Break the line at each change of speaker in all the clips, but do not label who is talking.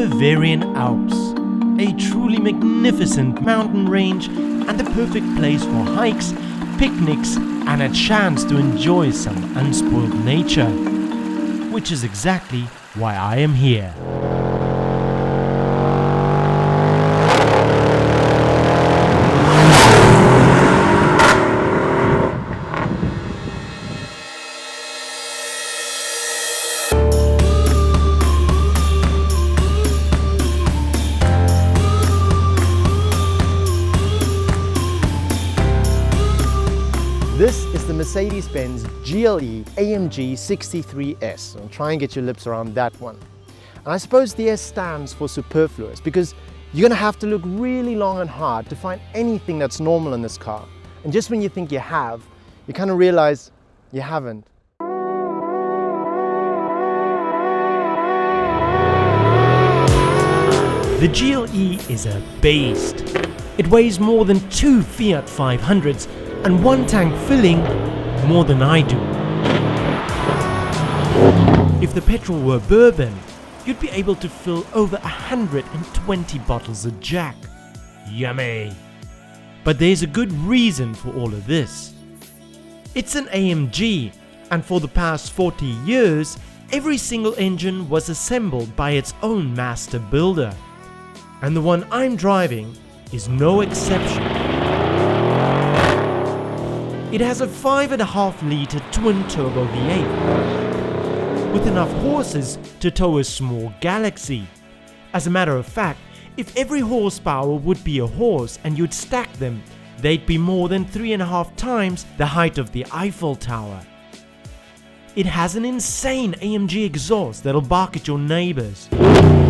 Bavarian Alps, a truly magnificent mountain range and the perfect place for hikes, picnics and a chance to enjoy some unspoiled nature, which is exactly why I am here.
This is the Mercedes-Benz GLE AMG 63S. I'll try and get your lips around that one. And I suppose the S stands for superfluous because you're going to have to look really long and hard to find anything that's normal in this car. And just when you think you have, you kind of realize you haven't.
The GLE is a beast. It weighs more than 2 Fiat 500s and one tank filling more than I do. If the petrol were bourbon, you'd be able to fill over 120 bottles of Jack. Yummy! But there's a good reason for all of this. It's an AMG, and for the past 40 years, every single engine was assembled by its own master builder. And the one I'm driving is no exception. It has a 5.5-litre twin-turbo V8 with enough horses to tow a small Galaxy. As a matter of fact, if every horsepower would be a horse and you'd stack them, they'd be more than 3.5 times the height of the Eiffel Tower. It has an insane AMG exhaust that'll bark at your neighbors.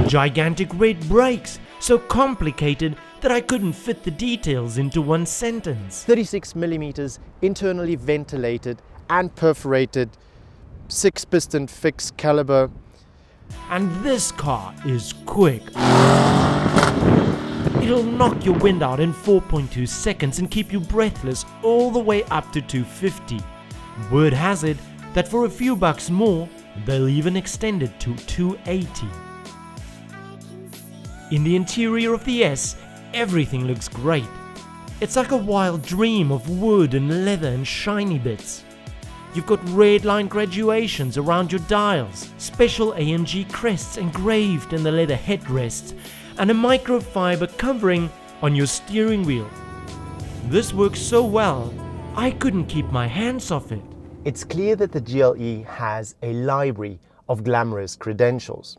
Gigantic red brakes, so complicated that I couldn't fit the details into one sentence.
36 millimeters internally ventilated and perforated 6-piston fixed caliber.
And this car is quick. It'll knock your wind out in 4.2 seconds and keep you breathless all the way up to 250. Word has it that for a few bucks more, they'll even extend it to 280. In the interior of the S, everything looks great. It's like a wild dream of wood and leather and shiny bits. You've got red line graduations around your dials, special AMG crests engraved in the leather headrests, and a microfiber covering on your steering wheel. This works so well, I couldn't keep my hands off it.
It's clear that the GLE has a library of glamorous credentials.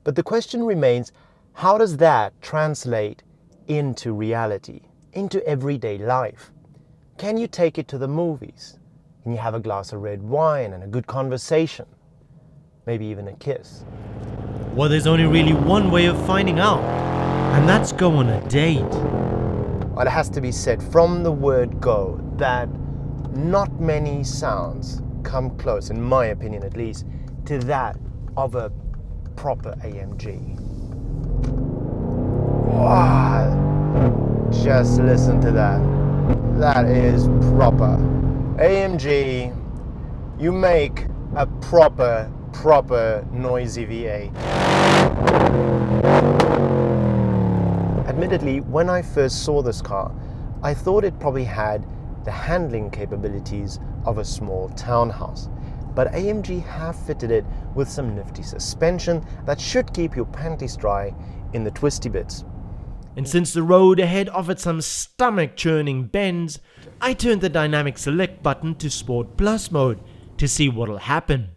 But the question remains, how does that translate into reality, into everyday life? Can you take it to the movies? Can you have a glass of red wine and a good conversation? Maybe even a kiss?
Well, there's only really one way of finding out, and that's go on a date.
Well, it has to be said from the word go that not many sounds come close, in my opinion at least, to that of a proper AMG. Wow, just listen to that. That is proper. AMG, you make a proper noisy V8. Admittedly, when I first saw this car, I thought it probably had the handling capabilities of a small townhouse. But AMG have fitted it with some nifty suspension that should keep your panties dry in the twisty bits.
And since the road ahead offered some stomach-churning bends, I turned the dynamic select button to Sport Plus mode to see what'll happen.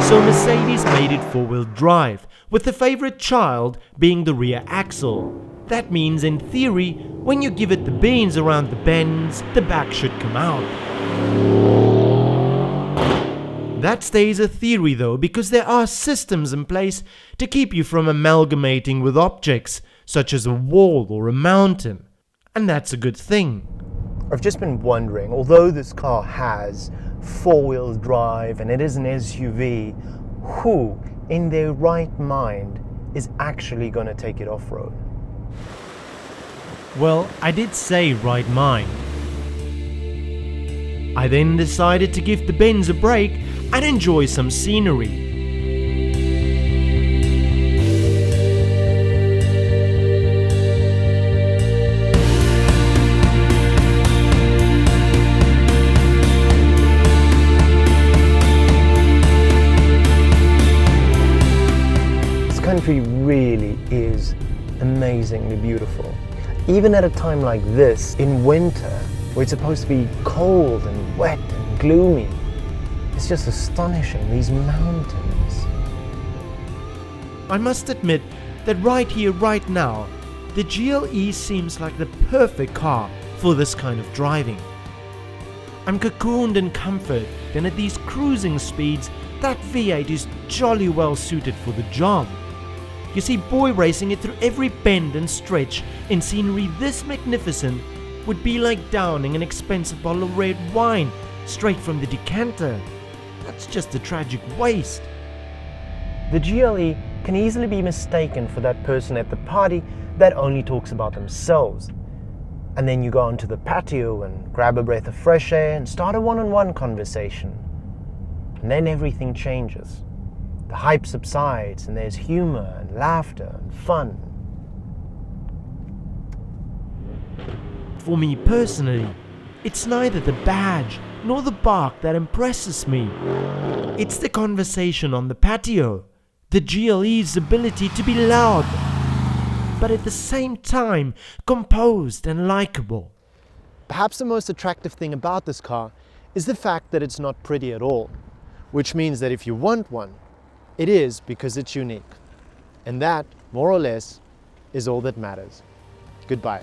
So Mercedes made it four-wheel drive, with the favorite child being the rear axle. That means, in theory, when you give it the beans around the bends, the back should come out. That stays a theory though, because there are systems in place to keep you from amalgamating with objects, such as a wall or a mountain. And that's a good thing.
I've just been wondering, although this car has four-wheel drive and it is an SUV, who in their right mind is actually going to take it off-road?
Well, I did say right mind. I then decided to give the Benz a break and enjoy some scenery.
This country really is amazingly beautiful. Even at a time like this, in winter, where it's supposed to be cold and wet and gloomy, it's just astonishing, these mountains.
I must admit that right here, right now, the GLE seems like the perfect car for this kind of driving. I'm cocooned in comfort, and at these cruising speeds, that V8 is jolly well suited for the job. You see, boy racing it through every bend and stretch in scenery this magnificent would be like downing an expensive bottle of red wine straight from the decanter. That's just a tragic waste.
The GLE can easily be mistaken for that person at the party that only talks about themselves. And then you go onto the patio and grab a breath of fresh air and start a one-on-one conversation. And then everything changes. The hype subsides and there's humor and laughter and fun.
For me personally, it's neither the badge nor the bark that impresses me. It's the conversation on the patio, the GLE's ability to be loud, but at the same time composed and likable.
Perhaps the most attractive thing about this car is the fact that it's not pretty at all, which means that if you want one, it is because it's unique. And that, more or less, is all that matters. Goodbye.